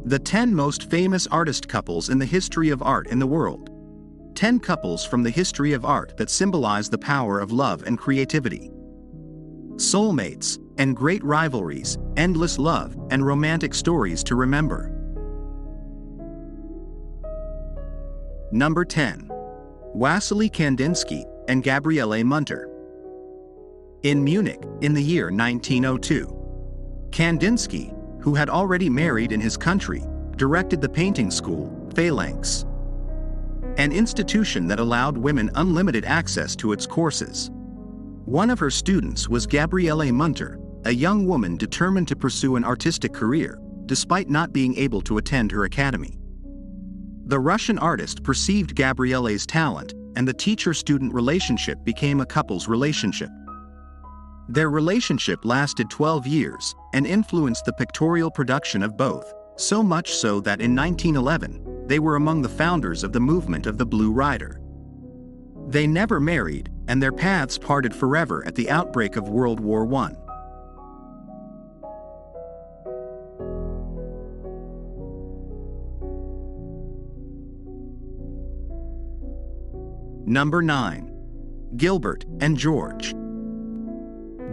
The 10 most famous artist couples in the history of art in the world. 10 couples from the history of art that symbolize the power of love and creativity. Soulmates and great rivalries, endless love and romantic stories to remember. Number 10. Wassily Kandinsky and Gabriele Munter. In Munich, in the year 1902, Kandinsky, who had already married in his country, directed the painting school, Phalanx, an institution that allowed women unlimited access to its courses. One of her students was Gabriele Munter, a young woman determined to pursue an artistic career, despite not being able to attend her academy. The Russian artist perceived Gabriele's talent, and the teacher-student relationship became a couple's relationship. Their relationship lasted 12 years and influenced the pictorial production of both, so much so that in 1911, they were among the founders of the movement of the Blue Rider. They never married, and their paths parted forever at the outbreak of World War I. Number 9. Gilbert and George.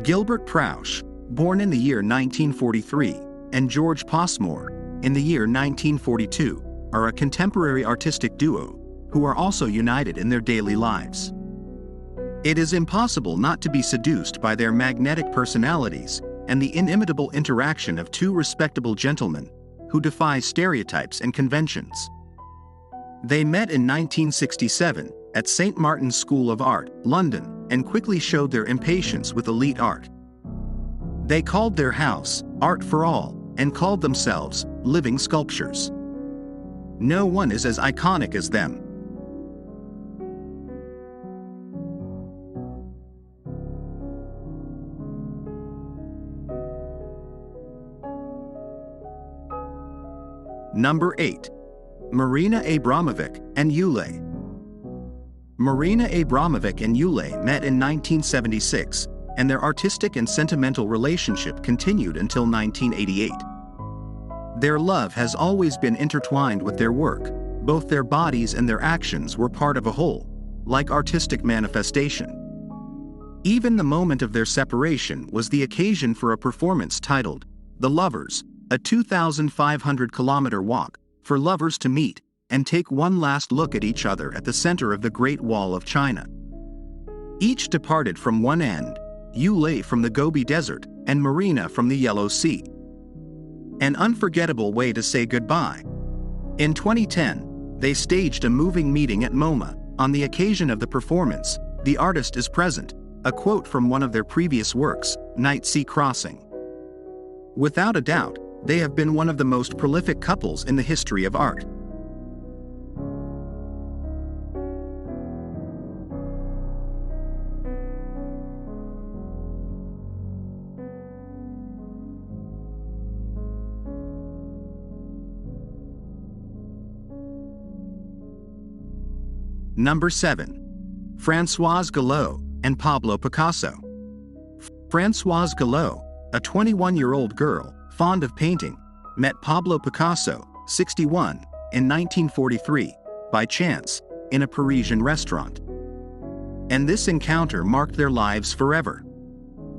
Gilbert Prausch, born in the year 1943, and George Passmore, in the year 1942, are a contemporary artistic duo who are also united in their daily lives. It is impossible not to be seduced by their magnetic personalities and the inimitable interaction of two respectable gentlemen who defy stereotypes and conventions. They met in 1967 at St. Martin's School of Art, London, and quickly showed their impatience with elite art. They called their house Art for All and called themselves living sculptures. No one is as iconic as them. Number 8. Marina Abramovic and Ulay. Marina Abramovic and Ulay met in 1976, and their artistic and sentimental relationship continued until 1988. Their love has always been intertwined with their work. Both their bodies and their actions were part of a whole, like artistic manifestation. Even the moment of their separation was the occasion for a performance titled The Lovers, a 2,500-kilometer walk for lovers to meet and take one last look at each other at the center of the Great Wall of China. Each departed from one end, Ulay from the Gobi Desert and Marina from the Yellow Sea. An unforgettable way to say goodbye. In 2010, they staged a moving meeting at MoMA. On the occasion of the performance, the artist is present, a quote from one of their previous works, Night Sea Crossing. Without a doubt, they have been one of the most prolific couples in the history of art. Number 7. Françoise Gallow and Pablo Picasso. Françoise Gallow, a 21-year-old girl, fond of painting, met Pablo Picasso, 61, in 1943, by chance, in a Parisian restaurant. And this encounter marked their lives forever.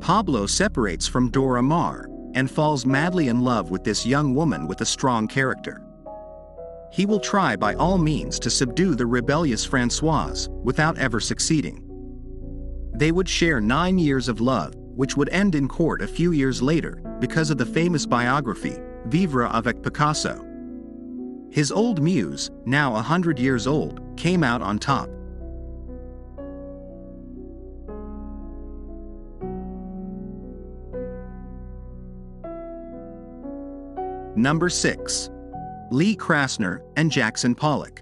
Pablo separates from Dora Maar and falls madly in love with this young woman with a strong character. He will try by all means to subdue the rebellious Françoise without ever succeeding. They would share 9 years of love, which would end in court a few years later because of the famous biography, Vivre avec Picasso. His old muse, now 100 years old, came out on top. Number 6. Lee Krasner and Jackson Pollock.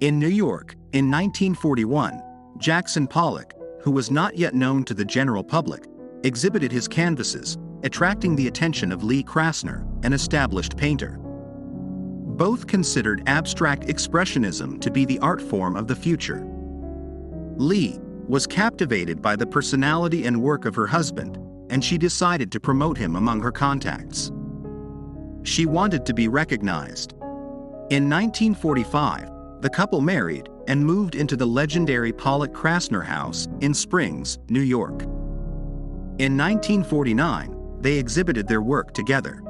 In New York, in 1941, Jackson Pollock, who was not yet known to the general public, exhibited his canvases, attracting the attention of Lee Krasner, an established painter. Both considered abstract expressionism to be the art form of the future. Lee was captivated by the personality and work of her husband, and she decided to promote him among her contacts. She wanted to be recognized. In 1945, the couple married and moved into the legendary Pollock-Krasner house in Springs, New York. In 1949, they exhibited their work together.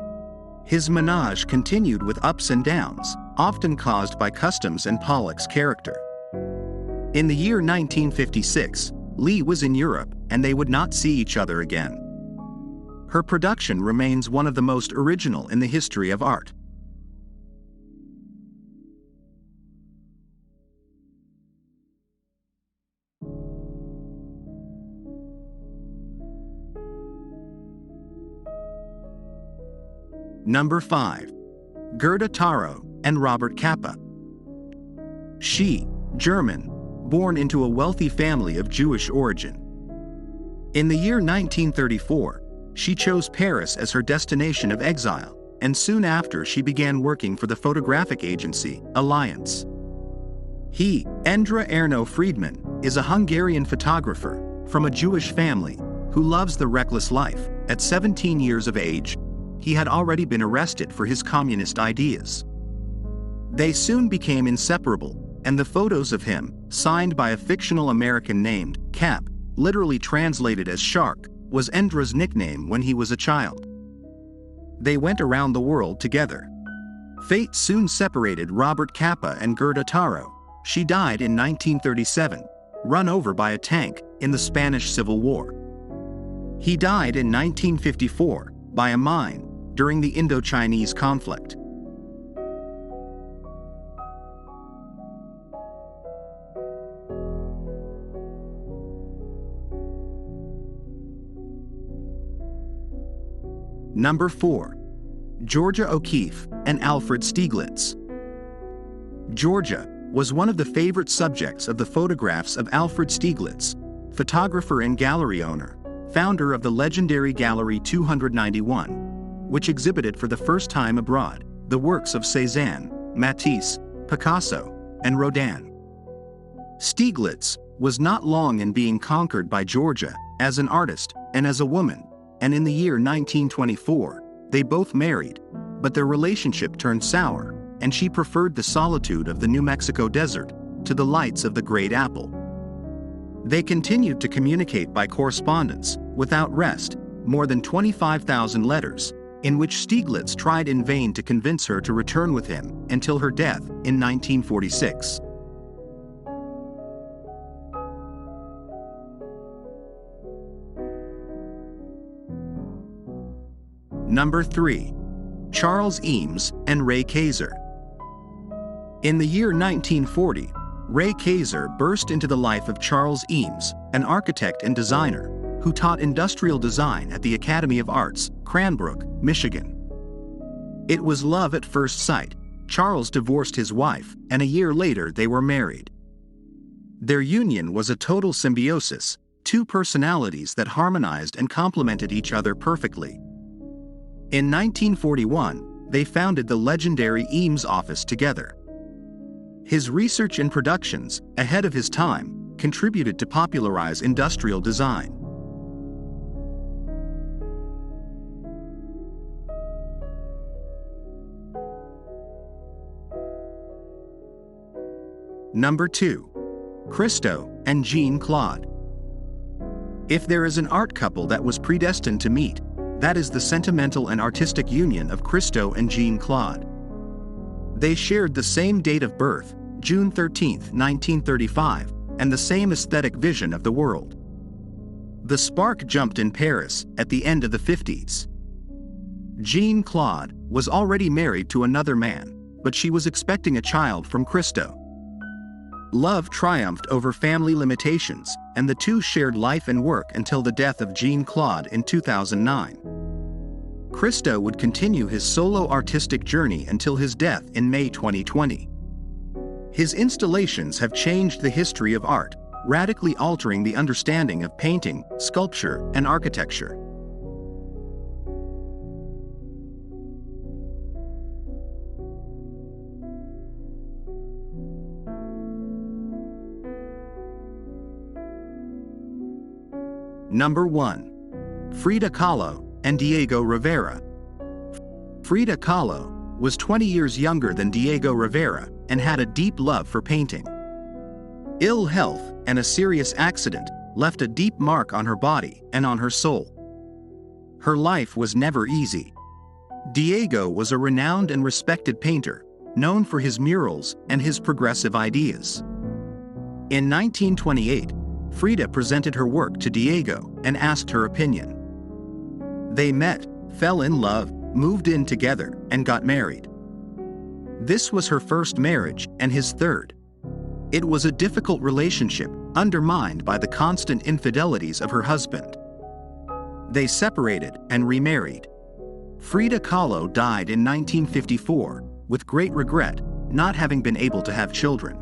His menage continued with ups and downs, often caused by customs and Pollock's character. In the year 1956, Lee was in Europe and they would not see each other again. Her production remains one of the most original in the history of art. Number 5. Gerda Taro and Robert Kappa. She, German, born into a wealthy family of Jewish origin. In the year 1934, she chose Paris as her destination of exile, and soon after she began working for the photographic agency, Alliance. He, Endre Erno Friedman, is a Hungarian photographer from a Jewish family who loves the reckless life. At 17 years of age, he had already been arrested for his communist ideas. They soon became inseparable, and the photos of him, signed by a fictional American named Cap, literally translated as shark, was Endre's nickname when he was a child. They went around the world together. Fate soon separated Robert Kappa and Gerda Taro. She died in 1937, run over by a tank in the Spanish Civil War. He died in 1954 by a mine during the Indo-Chinese conflict. Number 4. Georgia O'Keeffe and Alfred Stieglitz. Georgia was one of the favorite subjects of the photographs of Alfred Stieglitz, photographer and gallery owner, founder of the legendary Gallery 291, which exhibited for the first time abroad the works of Cézanne, Matisse, Picasso, and Rodin. Stieglitz was not long in being conquered by Georgia as an artist and as a woman, and in the year 1924, they both married, but their relationship turned sour, and she preferred the solitude of the New Mexico desert to the lights of the Great Apple. They continued to communicate by correspondence, without rest, more than 25,000 letters, in which Stieglitz tried in vain to convince her to return with him until her death in 1946. Number 3. Charles Eames and Ray Kaser. In the year 1940, Ray Kaser burst into the life of Charles Eames, an architect and designer, who taught industrial design at the Academy of Arts, Cranbrook, Michigan. It was love at first sight. Charles divorced his wife, and a year later they were married. Their union was a total symbiosis, two personalities that harmonized and complemented each other perfectly. In 1941, they founded the legendary Eames office together. His research and productions, ahead of his time, contributed to popularize industrial design. Number 2. Christo and Jeanne-Claude. If there is an art couple that was predestined to meet, that is the sentimental and artistic union of Christo and Jeanne-Claude. They shared the same date of birth, June 13, 1935, and the same aesthetic vision of the world. The spark jumped in Paris at the end of the 50s. Jeanne-Claude was already married to another man, but she was expecting a child from Christo. Love triumphed over family limitations, and the two shared life and work until the death of Jeanne-Claude in 2009. Christo would continue his solo artistic journey until his death in May 2020. His installations have changed the history of art, radically altering the understanding of painting, sculpture, and architecture. Number 1. Frida Kahlo and Diego Rivera. Frida Kahlo was 20 years younger than Diego Rivera and had a deep love for painting. Ill health and a serious accident left a deep mark on her body and on her soul. Her life was never easy. Diego was a renowned and respected painter, known for his murals and his progressive ideas. In 1928, Frida presented her work to Diego and asked her opinion. They met, fell in love, moved in together, and got married. This was her first marriage and his third. It was a difficult relationship, undermined by the constant infidelities of her husband. They separated and remarried. Frida Kahlo died in 1954, with great regret, not having been able to have children.